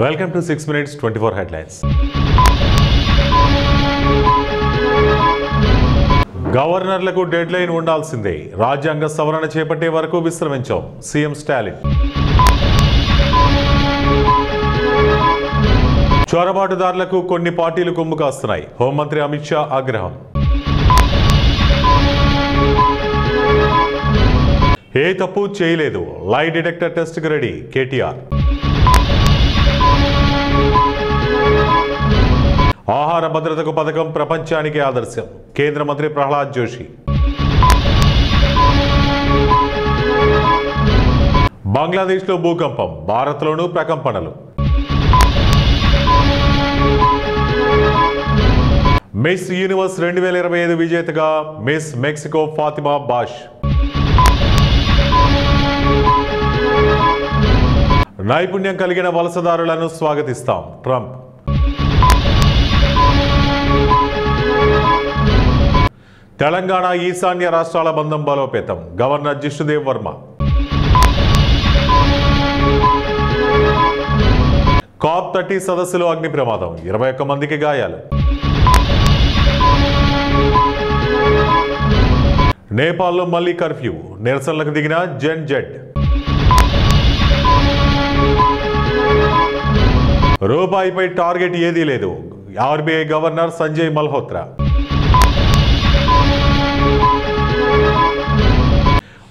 Welcome to 6 Minutes 24 Headlines. గవర్నర్లకు dead line ఉండాల్సిందే. రాజ్యాంగ సవరణ చేపట్టే వరకు విశ్రమించాం సీఎం స్టాలిన్. చొరబాటుదారులకు కొన్ని పార్టీలు కొమ్ము కాస్తున్నాయి. హోంమంత్రి అమిత్ షా ఆగ్రహం. ఏ తప్పు చేయలేదు. లై డిటెక్టర్ టెస్ట్కి రెడీ కేటీఆర్. ఆహార భద్రతకు పథకం ప్రపంచానికి ఆదర్శం కేంద్ర మంత్రి ప్రహ్లాద్ జోషి. బంగ్లాదేశ్లో భూకంపం, భారత్లోనూ ప్రకంపనలు. మిస్ యూనివర్స్ 2025 విజేతగా మిస్ మెక్సికో ఫాతిమా బాష్. నైపుణ్యం కలిగిన వలసదారులను స్వాగతిస్తాం ట్రంప్. తెలంగాణ ఈశాన్య రాష్ట్రాల బంధం బలోపేతం గవర్నర్ జిష్ణుదేవ్ వర్మ. COP30 సదస్సులో అగ్ని ప్రమాదం, 21 మందికి గాయాలు. నేపాల్లో మళ్లీ కర్ఫ్యూ, నిరసనలకు దిగిన జెన్ జెడ్. రూపాయిపై టార్గెట్ ఏదీ లేదు. RBI governor Sanjay Malhotra.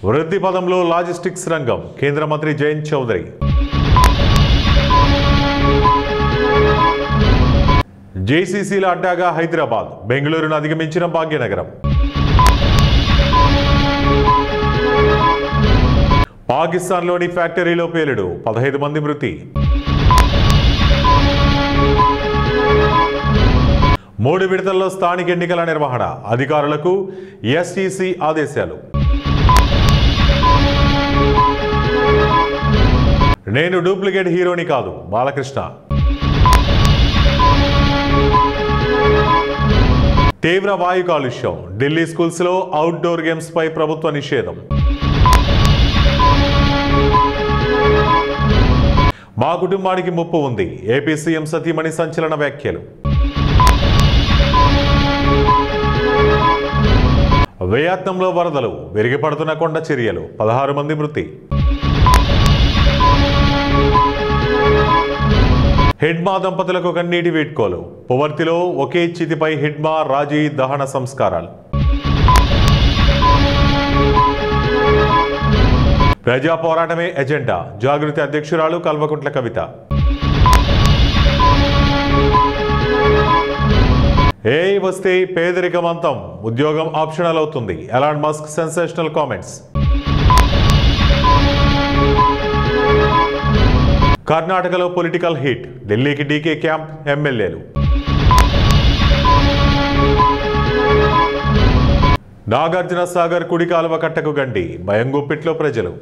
వృద్ధి పదంలో లాజిస్టిక్స్ రంగం, కేంద్ర మంత్రి జయంత్ చౌదరి. జేసీసీల అడ్డాగా హైదరాబాద్, బెంగళూరును అధిగమించిన భాగ్యనగరం. పాకిస్తాన్లోని ఫ్యాక్టరీలో పేలుడు, 15 మంది మృతి. 3 విడతల్లో స్థానిక ఎన్నికల నిర్వహణ, అధికారులకు SEC ఆదేశాలు. నేను డూప్లికేట్ హీరోని కాదు, బాలకృష్ణ. తీవ్ర వాయు కాలుష్యం, ఢిల్లీ స్కూల్స్ లో అవుట్డోర్ గేమ్స్ పై ప్రభుత్వ నిషేధం. మా కుటుంబానికి ముప్పు ఉంది, ఏపీ సీఎం సతీమణి సంచలన వ్యాఖ్యలు. వియత్నంలో వరదలు, విరిగిపడుతున్న కొండ చర్యలు, 16 మంది మృతి. హిడ్మా దంపతులకు కన్నీటి వీడ్కోలు, పువర్తిలో ఒకే చితిపై హిడ్మా రాజీ దహన సంస్కారాలు. ప్రజా పోరాటమే ఎజెండా, జాగృతి అధ్యక్షురాలు కల్వకుంట్ల కవిత. ఏఐ వస్తే పేదరికం అంతం, ఉద్యోగం ఆప్షనల్ అవుతుంది. Elon Musk sensational comments. కర్ణాటకలో పొలిటికల్ హిట్, ఢిల్లీకి డీకే క్యాంప్ ఎమ్మెల్యేలు. నాగార్జున సాగర్ కుడి కాలువ కట్టకు గండి, భయం గుప్పిట్లో ప్రజలు.